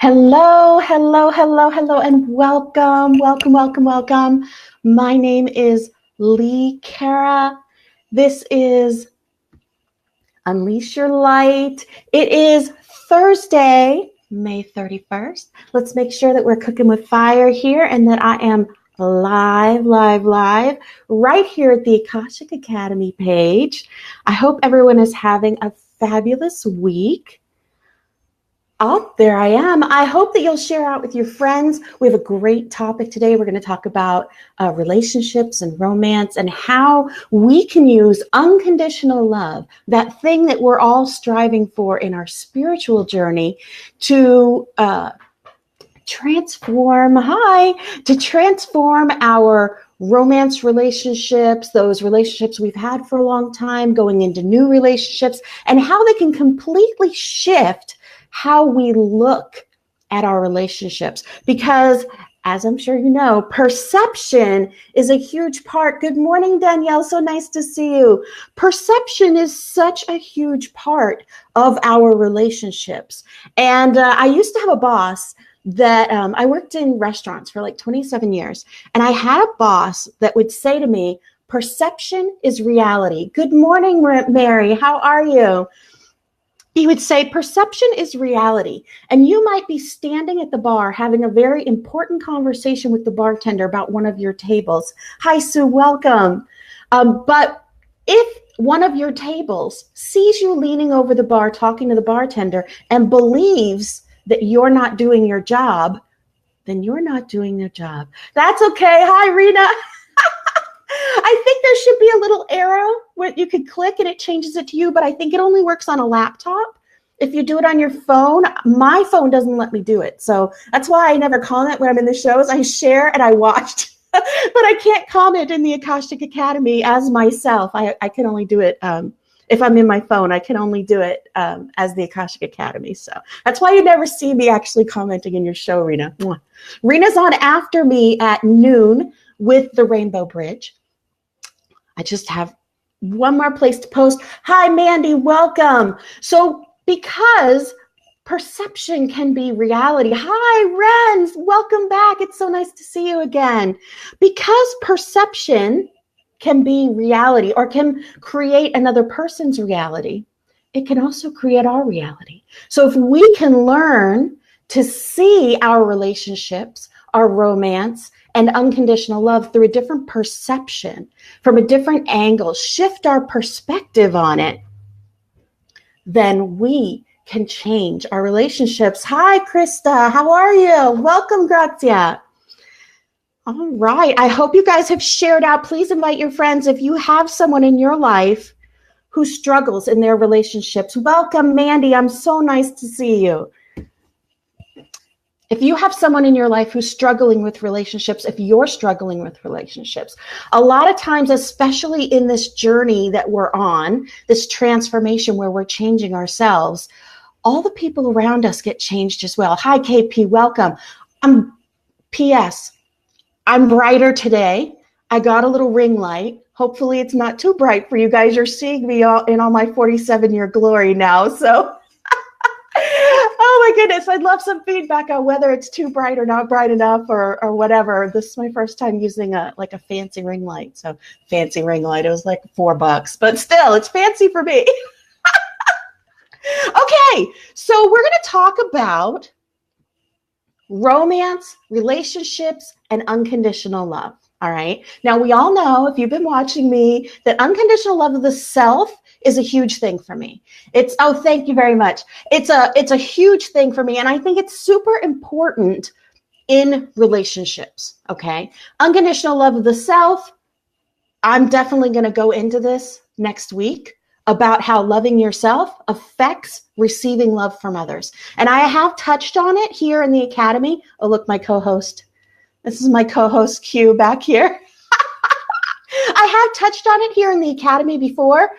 Hello, hello, hello, hello, and welcome, welcome, welcome, welcome. My name is Lee Cara. This is Unleash Your Light. It is Thursday, May 31st. Let's make sure that we're cooking with fire here and that I am live right here at the Akashic Academy page. I hope everyone is having a fabulous week. Oh, there I am. I hope that you'll share out with your friends. We have a great topic today. We're going to talk about relationships and romance and how we can use unconditional love, that thing that we're all striving for in our spiritual journey, to transform our romance relationships, those relationships we've had for a long time, going into new relationships, and how they can completely shift how we look at our relationships. Because, as I'm sure you know, perception is a huge part. Good morning, Danielle. So nice to see you. Perception is such a huge part of our relationships. And I used to have a boss that I worked in restaurants for like 27 years. And I had a boss that would say to me, perception is reality. Good morning, Mary. How are you? He would say, perception is reality. And you might be standing at the bar having a very important conversation with the bartender about one of your tables. Hi, Sue, welcome. But if one of your tables sees you leaning over the bar talking to the bartender and believes that you're not doing your job, then you're not doing your job. That's okay. Hi, Rena. I think there should be a little arrow where you could click and it changes it to you, but I think it only works on a laptop. If you do it on your phone, my phone doesn't let me do it. So that's why I never comment when I'm in the shows. I share and I watched, but I can't comment in the Akashic Academy as myself. I can only do it if I'm in my phone. I can only do it as the Akashic Academy. So that's why you never see me actually commenting in your show, Rena. Rena's on after me at noon with the Rainbow Bridge. I just have one more place to post. Hi, Mandy, welcome. So because perception can be reality. Hi, Renz, welcome back. It's so nice to see you again. Because perception can be reality or can create another person's reality, it can also create our reality. So if we can learn to see our relationships, our romance, and unconditional love through a different perception, from a different angle, shift our perspective on it, then we can change our relationships. Hi, Krista. How are you? Welcome, Grazia. All right. I hope you guys have shared out. Please invite your friends. If you have someone in your life who struggles in their relationships, welcome, Mandy. I'm so nice to see you. If you have someone in your life who's struggling with relationships, if you're struggling with relationships, a lot of times, especially in this journey that we're on, this transformation where we're changing ourselves, all the people around us get changed as well. Hi, KP, welcome. P.S. I'm brighter today. I got a little ring light. Hopefully it's not too bright for you guys. You're seeing me in all my 47-year glory now, so... Oh my goodness, I'd love some feedback on whether it's too bright or not bright enough or whatever. This is my first time using a fancy ring light. So fancy ring light, it was like $4, but still, it's fancy for me. Okay, so we're going to talk about romance, relationships, and unconditional love. All right. Now, we all know, if you've been watching me, that unconditional love of the self is a huge thing for me. Thank you very much. It's a huge thing for me. And I think it's super important in relationships. Okay. Unconditional love of the self. I'm definitely going to go into this next week about how loving yourself affects receiving love from others. And I have touched on it here in the Academy. Oh, look, my co-host. This is my co-host Q back here. I have touched on it here in the Academy before.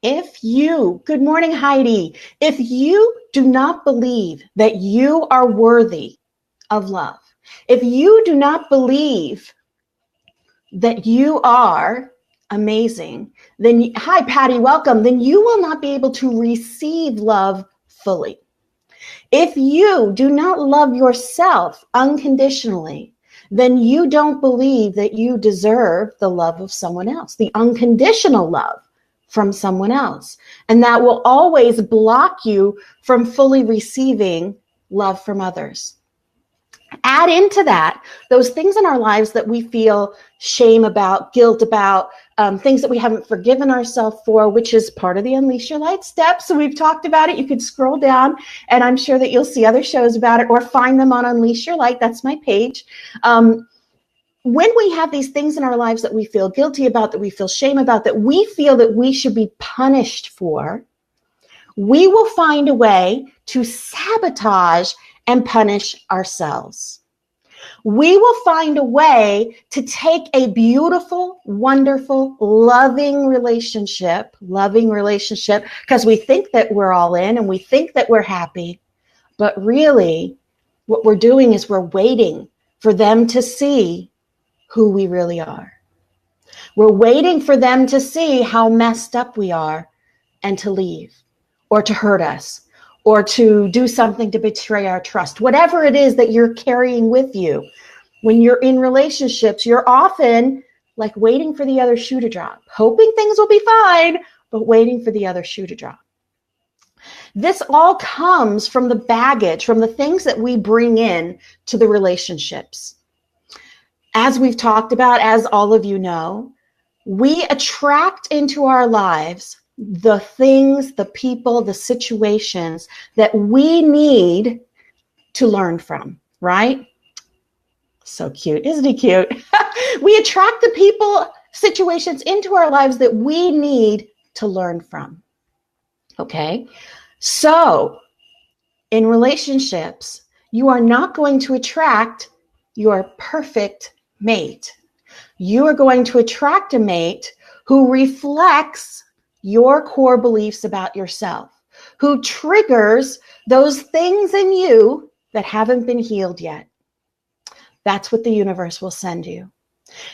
Good morning, Heidi. If you do not believe that you are worthy of love, if you do not believe that you are amazing, then, hi, Patty, welcome, then you will not be able to receive love fully. If you do not love yourself unconditionally, then you don't believe that you deserve the love of someone else, the unconditional love from someone else. And that will always block you from fully receiving love from others. Add into that those things in our lives that we feel shame about, guilt about, things that we haven't forgiven ourselves for, which is part of the Unleash Your Light steps. So we've talked about it. You could scroll down and I'm sure that you'll see other shows about it or find them on Unleash Your Light. That's my page. When we have these things in our lives that we feel guilty about, that we feel shame about, that we feel that we should be punished for, we will find a way to sabotage and punish ourselves. We will find a way to take a beautiful, wonderful, loving relationship, because we think that we're all in and we think that we're happy. But really, what we're doing is we're waiting for them to see who we really are. We're waiting for them to see how messed up we are and to leave or to hurt us or to do something to betray our trust. Whatever it is that you're carrying with you, when you're in relationships, you're often like waiting for the other shoe to drop, hoping things will be fine, but waiting for the other shoe to drop. This all comes from the baggage, from the things that we bring in to the relationships. As we've talked about, as all of you know, we attract into our lives the things, the people, the situations that we need to learn from, right? So cute. Isn't he cute? We attract the people, situations into our lives that we need to learn from. Okay? So, in relationships, you are not going to attract your perfect mate. You are going to attract a mate who reflects your core beliefs about yourself, who triggers those things in you that haven't been healed yet. That's what the universe will send you.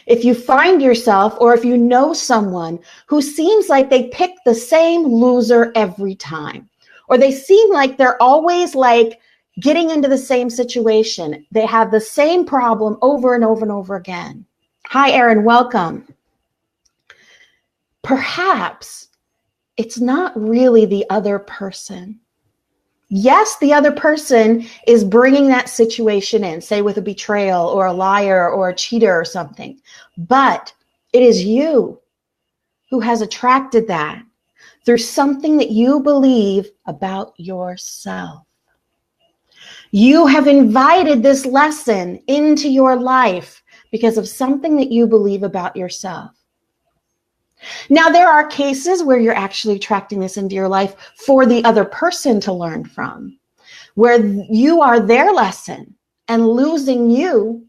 If you find yourself, or if you know someone who seems like they pick the same loser every time, or they seem like they're always like getting into the same situation, they have the same problem over and over and over again. Hi, Erin, welcome. Perhaps it's not really the other person. Yes, the other person is bringing that situation in, say with a betrayal or a liar or a cheater or something, but it is you who has attracted that through something that you believe about yourself. You have invited this lesson into your life because of something that you believe about yourself. Now, there are cases where you're actually attracting this into your life for the other person to learn from, where you are their lesson and losing you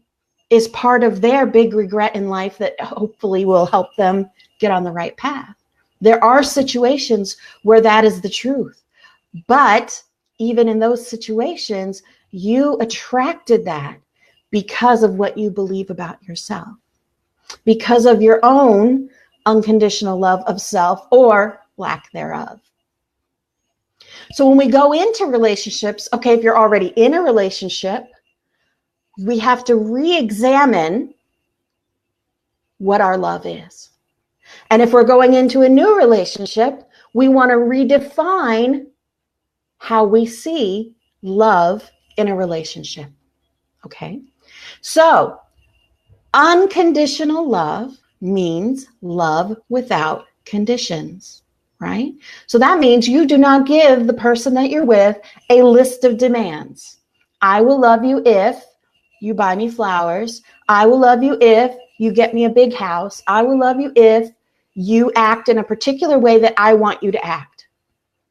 is part of their big regret in life that hopefully will help them get on the right path. There are situations where that is the truth, but even in those situations, you attracted that because of what you believe about yourself, because of your own unconditional love of self or lack thereof. So when we go into relationships, okay, if you're already in a relationship, we have to re-examine what our love is. And if we're going into a new relationship, we want to redefine how we see love in a relationship. Okay? So, unconditional love means love without conditions, right? So that means you do not give the person that you're with a list of demands. I will love you if you buy me flowers. I will love you if you get me a big house. I will love you if you act in a particular way that I want you to act,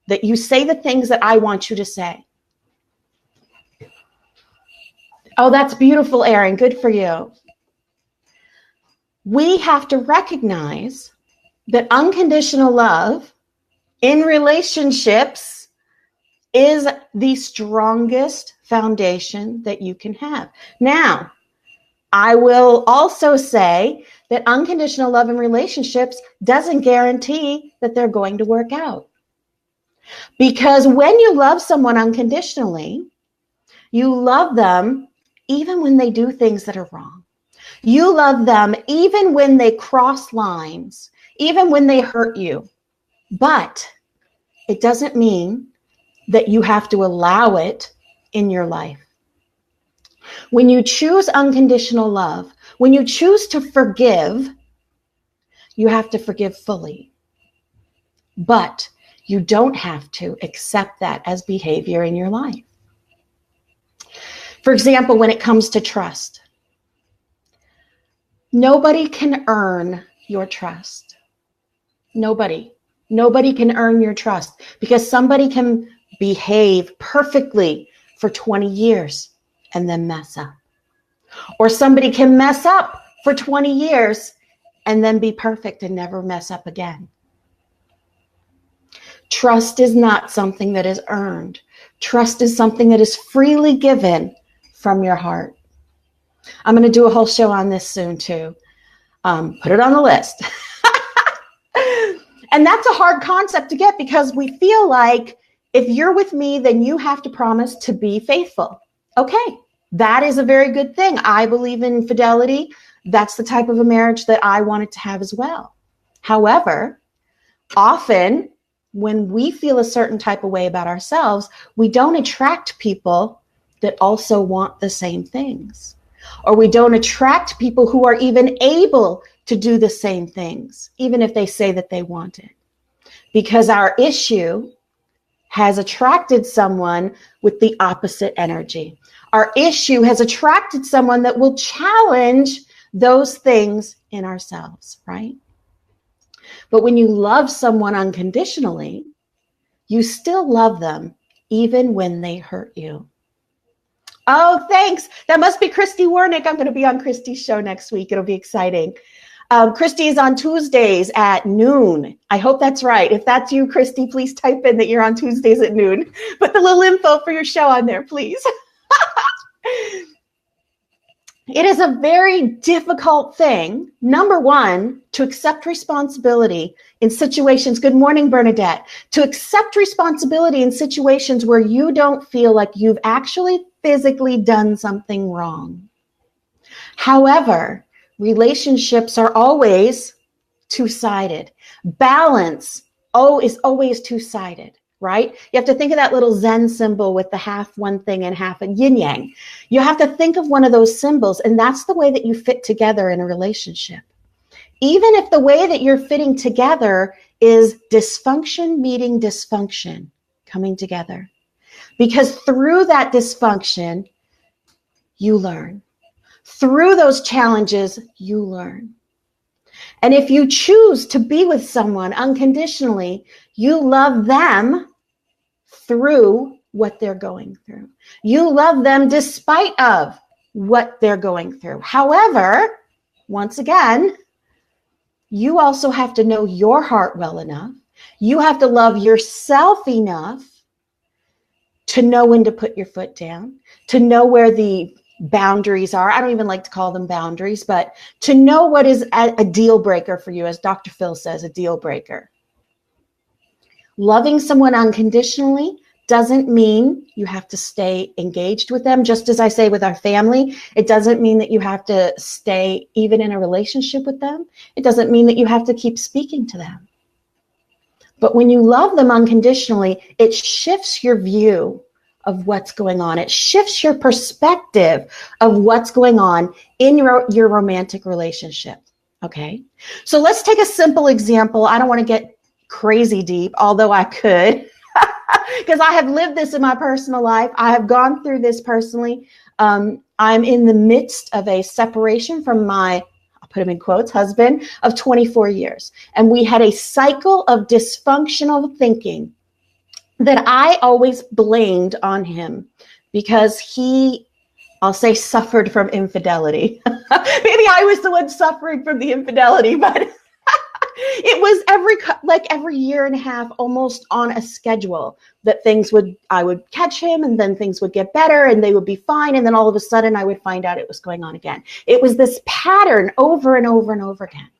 that you say the things that I want you to say. Oh, that's beautiful, Erin. Good for you. We have to recognize that unconditional love in relationships is the strongest foundation that you can have. Now, I will also say that unconditional love in relationships doesn't guarantee that they're going to work out. Because when you love someone unconditionally, You love them even when they do things that are wrong. You love them even when they cross lines, even when they hurt you. But it doesn't mean that you have to allow it in your life. When you choose unconditional love, when you choose to forgive, you have to forgive fully. But you don't have to accept that as behavior in your life. For example, when it comes to trust, nobody can earn your trust. Nobody can earn your trust, because somebody can behave perfectly for 20 years and then mess up. Or somebody can mess up for 20 years and then be perfect and never mess up again. Trust is not something that is earned. Trust is something that is freely given from your heart. I'm going to do a whole show on this soon too. Put it on the list. And that's a hard concept to get, because we feel like if you're with me, then you have to promise to be faithful. Okay, that is a very good thing. I believe in fidelity. That's the type of a marriage that I wanted to have as well. However, often when we feel a certain type of way about ourselves, we don't attract people that also want the same things. Or we don't attract people who are even able to do the same things, even if they say that they want it. Because our issue has attracted someone with the opposite energy. Our issue has attracted someone that will challenge those things in ourselves, right? But when you love someone unconditionally, you still love them even when they hurt you. Oh, thanks. That must be Christy Warnick. I'm going to be on Christy's show next week. It'll be exciting. Christy is on Tuesdays at noon. I hope that's right. If that's you, Christy, please type in that you're on Tuesdays at noon. Put the little info for your show on there, please. It is a very difficult thing, number one, to accept responsibility in situations. Good morning, Bernadette. To accept responsibility in situations where you don't feel like you've actually physically done something wrong. However, relationships are always two-sided. Balance is always two-sided, right? You have to think of that little Zen symbol with the half one thing and half a yin yang. You have to think of one of those symbols, and that's the way that you fit together in a relationship. Even if the way that you're fitting together is dysfunction meeting dysfunction coming together. Because through that dysfunction, you learn. Through those challenges, you learn. And if you choose to be with someone unconditionally, you love them through what they're going through. You love them despite of what they're going through. However, once again, you also have to know your heart well enough. You have to love yourself enough to know when to put your foot down, to know where the boundaries are. I don't even like to call them boundaries, but to know what is a deal breaker for you, as Dr. Phil says, a deal breaker. Loving someone unconditionally doesn't mean you have to stay engaged with them. Just as I say with our family, it doesn't mean that you have to stay even in a relationship with them. It doesn't mean that you have to keep speaking to them. But when you love them unconditionally, it shifts your view of what's going on. It shifts your perspective of what's going on in your romantic relationship. Okay. So let's take a simple example. I don't want to get crazy deep, although I could, because I have lived this in my personal life. I have gone through this personally. I'm in the midst of a separation from my, I'll put him in quotes, husband of 24 years. And we had a cycle of dysfunctional thinking that I always blamed on him because he, I'll say, suffered from infidelity. Maybe I was the one suffering from the infidelity, but it was every year and a half, almost on a schedule, that I would catch him, and then things would get better and they would be fine. And then all of a sudden I would find out it was going on again. It was this pattern over and over and over again.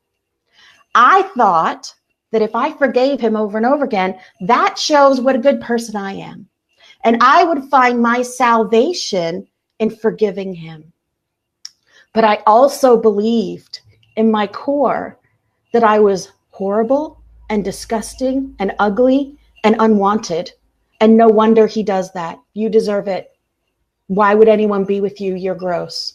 I thought that if I forgave him over and over again, that shows what a good person I am. And I would find my salvation in forgiving him. But I also believed in my core that I was horrible and disgusting and ugly and unwanted. And no wonder he does that. You deserve it. Why would anyone be with you? You're gross.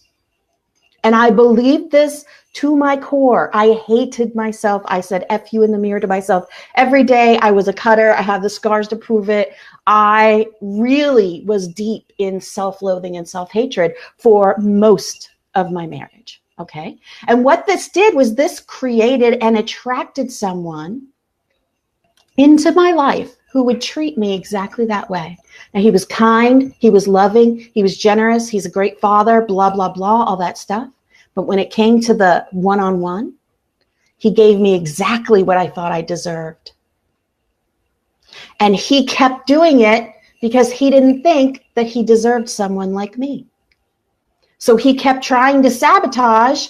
And I believed this to my core. I hated myself. I said F you in the mirror to myself every day. I was a cutter. I have the scars to prove it. I really was deep in self-loathing and self-hatred for most of my marriage. Okay. And what this did was this created and attracted someone into my life who would treat me exactly that way. And he was kind, he was loving, he was generous, he's a great father, blah, blah, blah, all that stuff. But when it came to the one-on-one, he gave me exactly what I thought I deserved. And he kept doing it because he didn't think that he deserved someone like me. So he kept trying to sabotage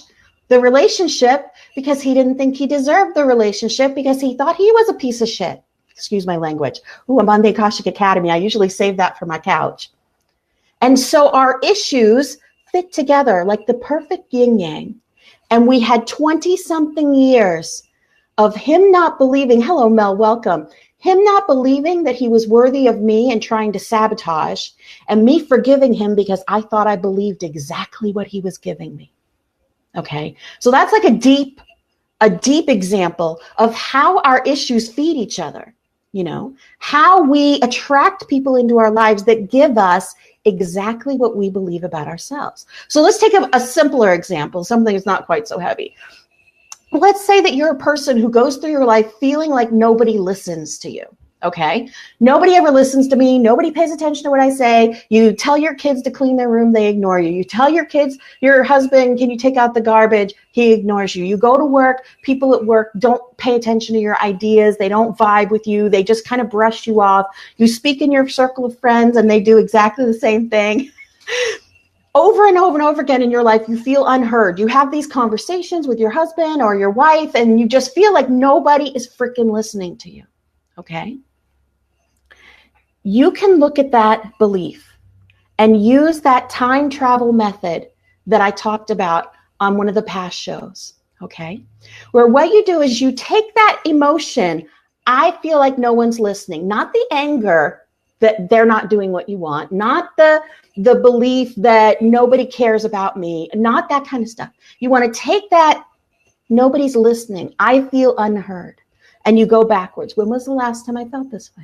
the relationship because he didn't think he deserved the relationship because he thought he was a piece of shit. Excuse my language. Ooh, I'm on the Akashic Academy. I usually save that for my couch. And so our issues fit together like the perfect yin yang. And we had 20-something years of him not believing, hello, Mel, welcome. Him not believing that he was worthy of me and trying to sabotage, and me forgiving him because I thought I believed exactly what he was giving me. Okay. So that's like a deep example of how our issues feed each other. You know, how we attract people into our lives that give us exactly what we believe about ourselves. So let's take a simpler example, something that's not quite so heavy. Let's say that you're a person who goes through your life feeling like nobody listens to you. Okay. Nobody ever listens to me. Nobody pays attention to what I say. You tell your kids to clean their room. They ignore you. You tell your kids, your husband, can you take out the garbage? He ignores you. You go to work. People at work don't pay attention to your ideas. They don't vibe with you. They just kind of brush you off. You speak in your circle of friends and they do exactly the same thing. Over and over and over again in your life, you feel unheard. You have these conversations with your husband or your wife and you just feel like nobody is freaking listening to you. Okay. You can look at that belief and use that time travel method that I talked about on one of the past shows, okay? Where what you do is you take that emotion, I feel like no one's listening, not the anger that they're not doing what you want, not the belief that nobody cares about me, not that kind of stuff. You want to take that, nobody's listening, I feel unheard, and you go backwards. When was the last time I felt this way?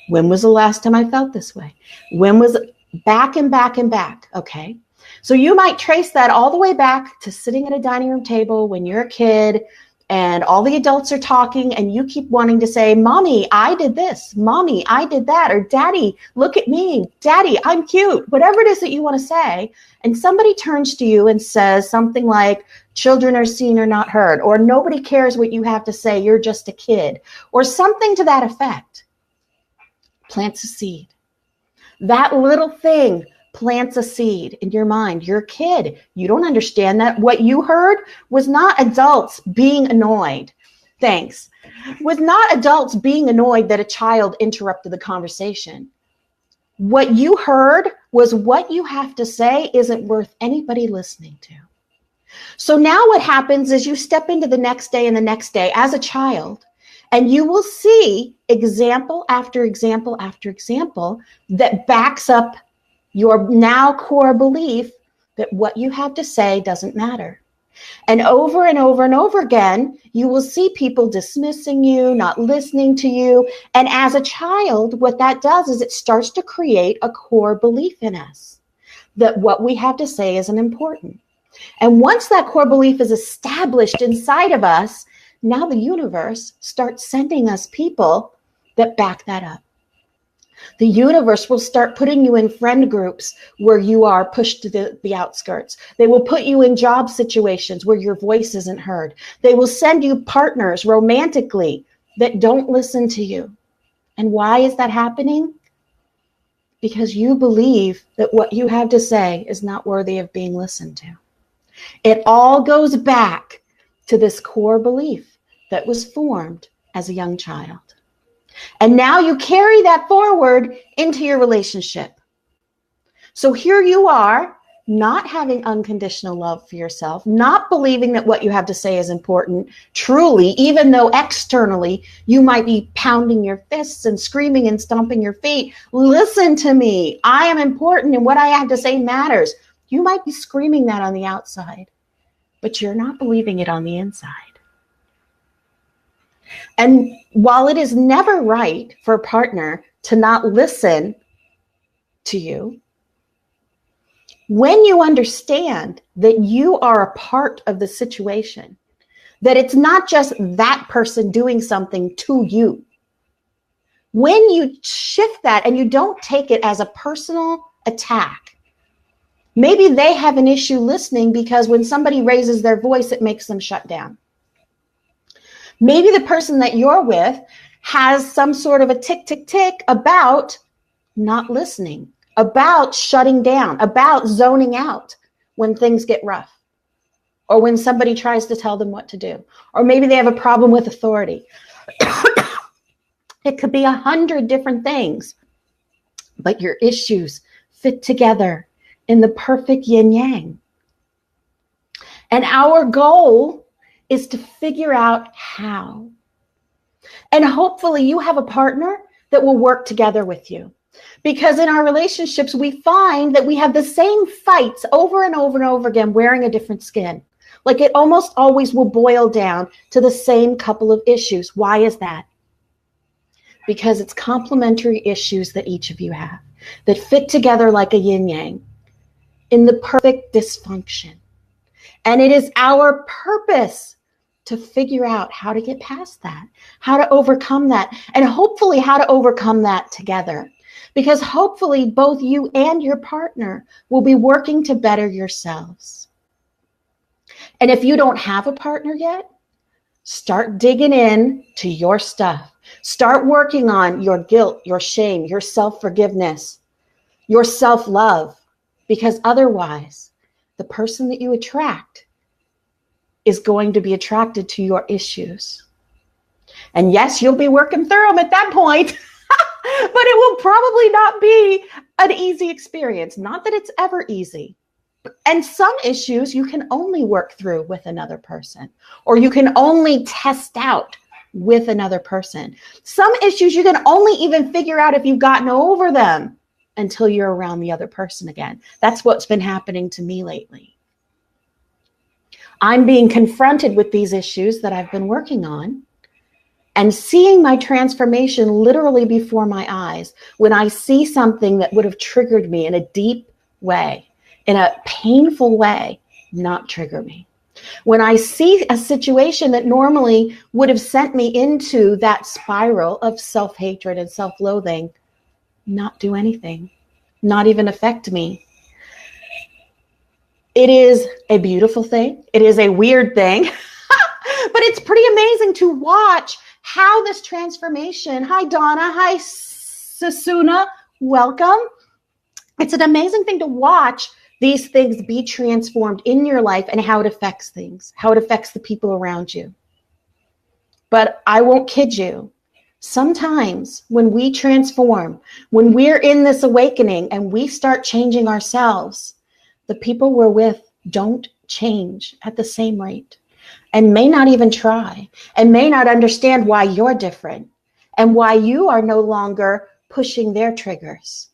When was the last time I felt this way? When was it? Back and back and back, okay? So you might trace that all the way back to sitting at a dining room table when you're a kid and all the adults are talking and you keep wanting to say, Mommy, I did this. Mommy, I did that. Or Daddy, look at me. Daddy, I'm cute. Whatever it is that you want to say. And somebody turns to you and says something like, children are seen or not heard, or nobody cares what you have to say. You're just a kid, or something to that effect. Plants a seed. That little thing plants a seed in your mind. You're a kid. You don't understand that. What you heard was not adults being annoyed. Thanks. Was not adults being annoyed that a child interrupted the conversation. What you heard was what you have to say isn't worth anybody listening to. So now what happens is you step into the next day and the next day as a child, and you will see example after example after example that backs up your now core belief that what you have to say doesn't matter. And over and over and over again, you will see people dismissing you, not listening to you. And as a child, what that does is it starts to create a core belief in us that what we have to say isn't important. And once that core belief is established inside of us, now the universe starts sending us people that back that up. The universe will start putting you in friend groups where you are pushed to the outskirts. They will put you in job situations where your voice isn't heard. They will send you partners romantically that don't listen to you. And why is that happening? Because you believe that what you have to say is not worthy of being listened to. It all goes back to this core belief that was formed as a young child. And now you carry that forward into your relationship. So here you are, not having unconditional love for yourself, not believing that what you have to say is important, truly, even though externally you might be pounding your fists and screaming and stomping your feet. Listen to me. I am important and what I have to say matters. You might be screaming that on the outside, but you're not believing it on the inside. And while it is never right for a partner to not listen to you, when you understand that you are a part of the situation, that it's not just that person doing something to you, when you shift that and you don't take it as a personal attack, maybe they have an issue listening because when somebody raises their voice, it makes them shut down. Maybe the person that you're with has some sort of a tick, tick, tick about not listening, about shutting down, about zoning out when things get rough, or when somebody tries to tell them what to do, or maybe they have a problem with authority. It could be 100 different things, but your issues fit together in the perfect yin yang. And our goal is to figure out how. And hopefully you have a partner that will work together with you. Because in our relationships, we find that we have the same fights over and over and over again, wearing a different skin. Like it almost always will boil down to the same couple of issues. Why is that? Because it's complementary issues that each of you have that fit together like a yin yang in the perfect dysfunction. And it is our purpose to figure out how to get past that, how to overcome that, and hopefully how to overcome that together. Because hopefully both you and your partner will be working to better yourselves. And if you don't have a partner yet, start digging in to your stuff. Start working on your guilt, your shame, your self-forgiveness, your self-love. Because otherwise, the person that you attract is going to be attracted to your issues. And yes, you'll be working through them at that point. But it will probably not be an easy experience. Not that it's ever easy. And some issues you can only work through with another person, or you can only test out with another person. Some issues you can only even figure out if you've gotten over them until you're around the other person again. That's what's been happening to me lately. I'm being confronted with these issues that I've been working on, and seeing my transformation literally before my eyes when I see something that would have triggered me in a deep way, in a painful way, not trigger me. When I see a situation that normally would have sent me into that spiral of self-hatred and self-loathing, not do anything, not even affect me. It is a beautiful thing. It is a weird thing, but it's pretty amazing to watch how this transformation, hi Donna, hi Susuna, welcome. It's an amazing thing to watch these things be transformed in your life and how it affects things, how it affects the people around you. But I won't kid you. Sometimes when we transform, when we're in this awakening and we start changing ourselves, the people we're with don't change at the same rate and may not even try and may not understand why you're different and why you are no longer pushing their triggers.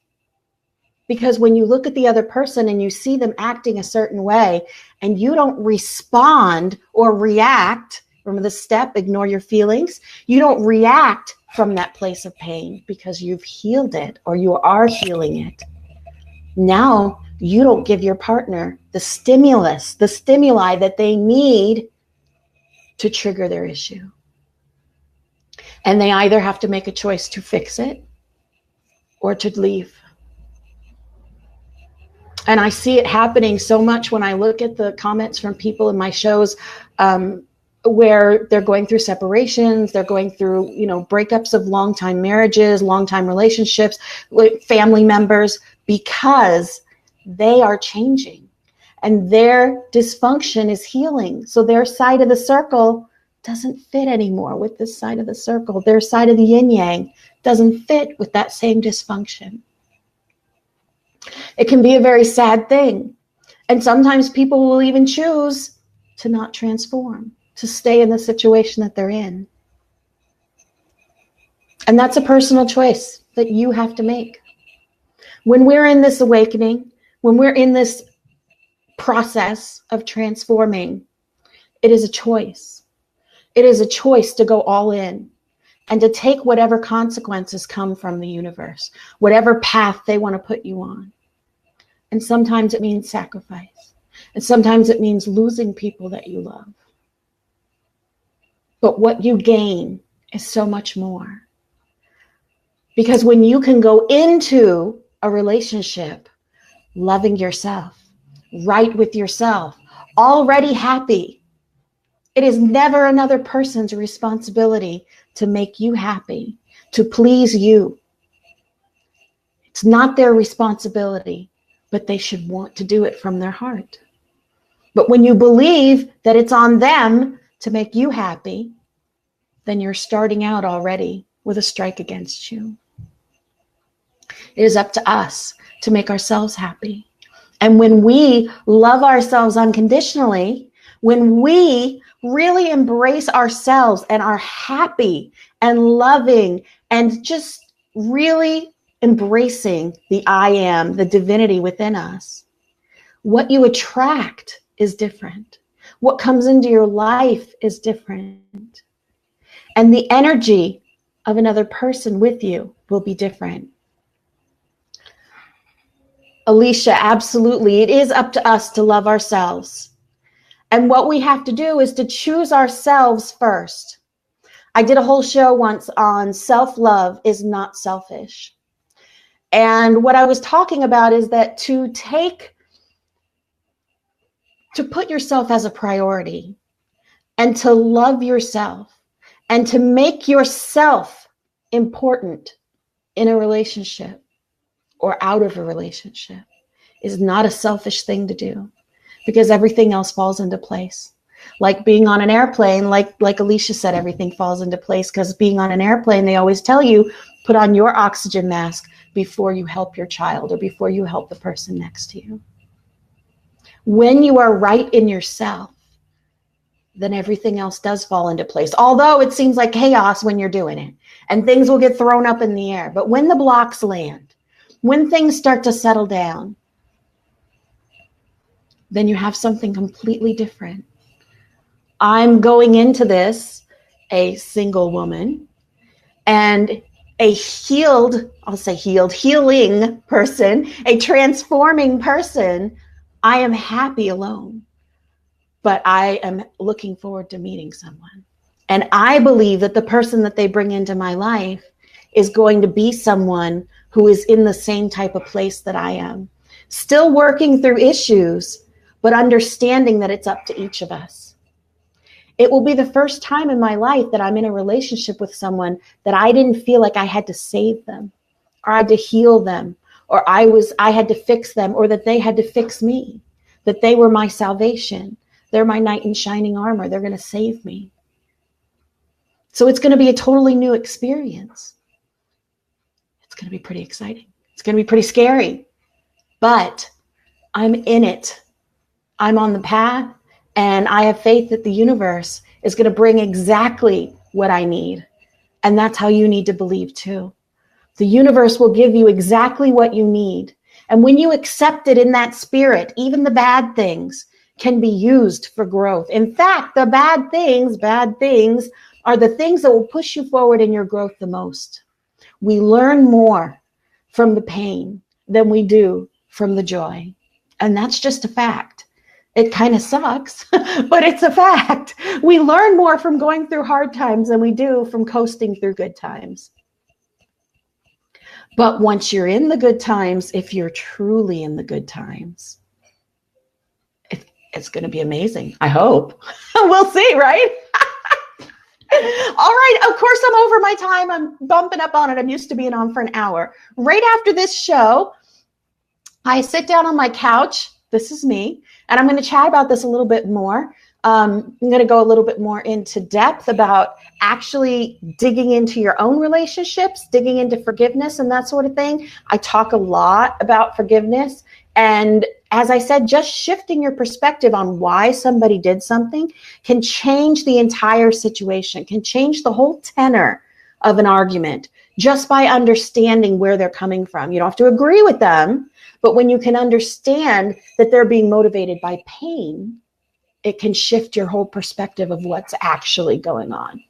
Because when you look at the other person and you see them acting a certain way and you don't respond or react, remember the step, ignore your feelings, you don't react from that place of pain because you've healed it or you are healing it. Now you don't give your partner the stimulus, the stimuli that they need to trigger their issue. And they either have to make a choice to fix it or to leave. And I see it happening so much when I look at the comments from people in my shows where they're going through separations, they're going through, breakups of long-time marriages, long-time relationships with family members, because they are changing and their dysfunction is healing. So their side of the circle doesn't fit anymore with this side of the circle. Their side of the yin yang doesn't fit with that same dysfunction. It can be a very sad thing. And sometimes people will even choose to not transform, to stay in the situation that they're in. And that's a personal choice that you have to make. When we're in this awakening, when we're in this process of transforming, it is a choice. It is a choice to go all in and to take whatever consequences come from the universe, whatever path they want to put you on. And sometimes it means sacrifice. And sometimes it means losing people that you love. But what you gain is so much more. Because when you can go into a relationship loving yourself, right with yourself, already happy, it is never another person's responsibility to make you happy, to please you. It's not their responsibility, but they should want to do it from their heart. But when you believe that it's on them to make you happy, then you're starting out already with a strike against you. It is up to us to make ourselves happy. And when we love ourselves unconditionally, when we really embrace ourselves and are happy and loving and just really embracing the I am, the divinity within us, what you attract is different. What comes into your life is different. And the energy of another person with you will be different. Alicia, absolutely. It is up to us to love ourselves. And what we have to do is to choose ourselves first. I did a whole show once on self-love is not selfish. And what I was talking about is that to put yourself as a priority and to love yourself and to make yourself important in a relationship or out of a relationship is not a selfish thing to do, because everything else falls into place. Like being on an airplane, like Alicia said, everything falls into place, because being on an airplane, they always tell you, put on your oxygen mask before you help your child or before you help the person next to you. When you are right in yourself, then everything else does fall into place. Although it seems like chaos when you're doing it and things will get thrown up in the air. But when the blocks land, when things start to settle down, then you have something completely different. I'm going into this a single woman and a healing person, a transforming person. I am happy alone, but I am looking forward to meeting someone. And I believe that the person that they bring into my life is going to be someone who is in the same type of place that I am, still working through issues, but understanding that it's up to each of us. It will be the first time in my life that I'm in a relationship with someone that I didn't feel like I had to save them, or I had to heal them, or I had to fix them, or that they had to fix me, that they were my salvation. They're my knight in shining armor. They're going to save me. So it's going to be a totally new experience. It's going to be pretty exciting. It's going to be pretty scary, but I'm in it. I'm on the path, and I have faith that the universe is going to bring exactly what I need. And that's how you need to believe too. The universe will give you exactly what you need. And when you accept it in that spirit, even the bad things can be used for growth. In fact, the bad things are the things that will push you forward in your growth the most. We learn more from the pain than we do from the joy. And that's just a fact. It kind of sucks, but it's a fact. We learn more from going through hard times than we do from coasting through good times. But once you're in the good times, if you're truly in the good times, it's going to be amazing. I hope. We'll see, right? All right. Of course, I'm over my time. I'm bumping up on it. I'm used to being on for an hour. Right after this show, I sit down on my couch. This is me. And I'm going to chat about this a little bit more. I'm going to go a little bit more into depth about actually digging into your own relationships, digging into forgiveness and that sort of thing. I talk a lot about forgiveness. And as I said, just shifting your perspective on why somebody did something can change the entire situation, can change the whole tenor of an argument just by understanding where they're coming from. You don't have to agree with them, but when you can understand that they're being motivated by pain, it can shift your whole perspective of what's actually going on.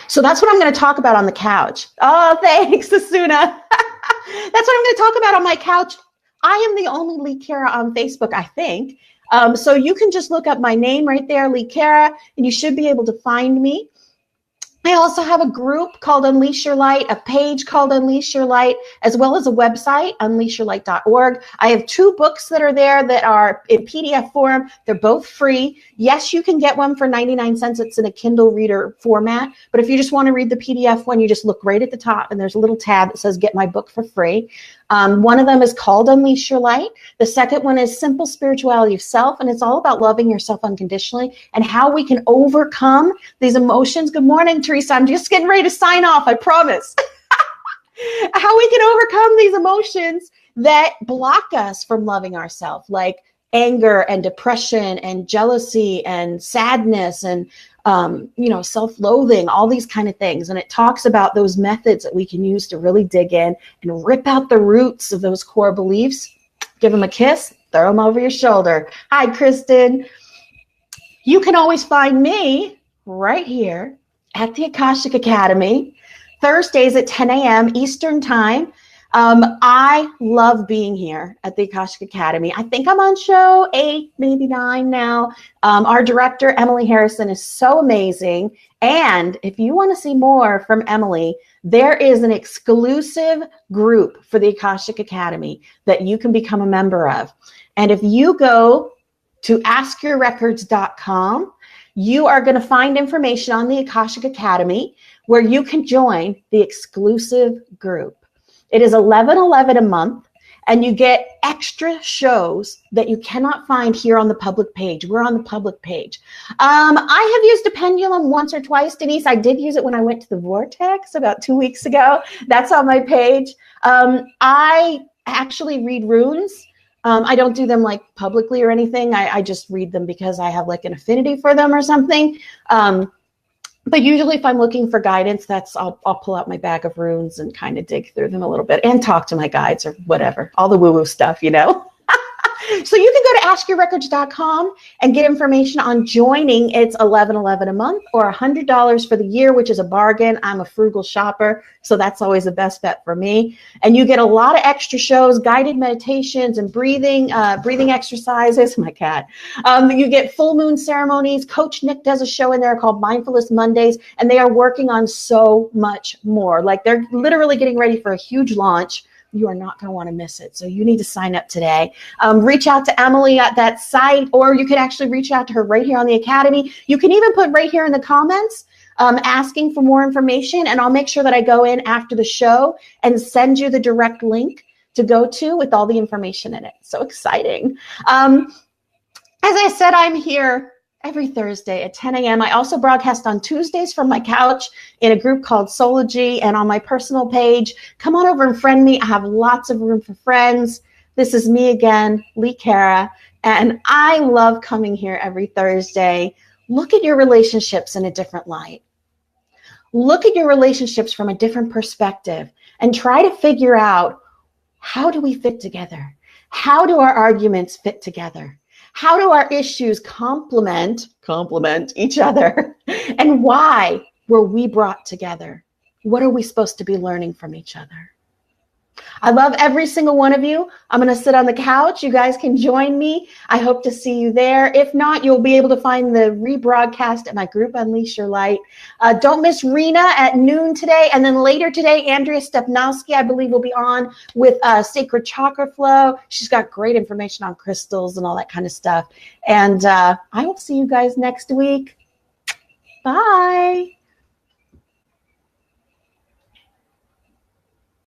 So that's what I'm going to talk about on the couch. Oh, thanks, Asuna. That's what I'm going to talk about on my couch. I am the only Lee Kara on Facebook, I think. So you can just look up my name right there, Lee Kara, and you should be able to find me. I also have a group called Unleash Your Light, a page called Unleash Your Light, as well as a website, unleashyourlight.org. I have 2 books that are there that are in PDF form. They're both free. Yes, you can get one for 99 cents. It's in a Kindle reader format. But if you just want to read the PDF one, you just look right at the top, and there's a little tab that says Get My Book for Free. One of them is called Unleash Your Light. The second one is Simple Spirituality of Self, and it's all about loving yourself unconditionally and how we can overcome these emotions. Good morning, Teresa. I'm just getting ready to sign off, I promise. How we can overcome these emotions that block us from loving ourselves, like anger and depression and jealousy and sadness and self-loathing, all these kind of things. And it talks about those methods that we can use to really dig in and rip out the roots of those core beliefs. Give them a kiss, throw them over your shoulder. Hi, Kristen. You can always find me right here at the Akashic Academy, Thursdays at 10 a.m. Eastern Time. I love being here at the Akashic Academy. I think I'm on show 8, maybe 9 now. Our director, Emily Harrison, is so amazing. And if you want to see more from Emily, there is an exclusive group for the Akashic Academy that you can become a member of. And if you go to askyourrecords.com, you are going to find information on the Akashic Academy where you can join the exclusive group. It is $11.11 a month, and you get extra shows that you cannot find here on the public page. We're on the public page. I have used a pendulum once or twice, Denise. I did use it when I went to the Vortex about 2 weeks ago. That's on my page. I actually read runes. I don't do them like publicly or anything. I just read them because I have like an affinity for them or something. But usually if I'm looking for guidance, I'll pull out my bag of runes and kind of dig through them a little bit and talk to my guides or whatever, all the woo-woo stuff, you know. So you can go to askyourrecords.com and get information on joining. It's $11.11 a month or $100 for the year, which is a bargain. I'm a frugal shopper, so that's always the best bet for me. And you get a lot of extra shows, guided meditations and breathing exercises. My cat. You get full moon ceremonies. Coach Nick does a show in there called Mindfulness Mondays, and they are working on so much more. Like they're literally getting ready for a huge launch. You are not going to want to miss it. So you need to sign up today. Reach out to Emily at that site, or you could actually reach out to her right here on the Academy. You can even put right here in the comments asking for more information, and I'll make sure that I go in after the show and send you the direct link to go to with all the information in it. So exciting. As I said, I'm here every Thursday at 10 a.m. I also broadcast on Tuesdays from my couch in a group called Sology, and on my personal page. Come on over and friend me. I have lots of room for friends. This is me again, Lee Kara, and I love coming here every Thursday. Look at your relationships in a different light. Look at your relationships from a different perspective and try to figure out, how do we fit together? How do our arguments fit together? How do our issues complement each other? And why were we brought together? What are we supposed to be learning from each other? I love every single one of you. I'm going to sit on the couch. You guys can join me. I hope to see you there. If not, you'll be able to find the rebroadcast at my group, Unleash Your Light. Don't miss Rena at noon today. And then later today, Andrea Stepnowski, I believe, will be on with Sacred Chakra Flow. She's got great information on crystals and all that kind of stuff. And I will see you guys next week. Bye.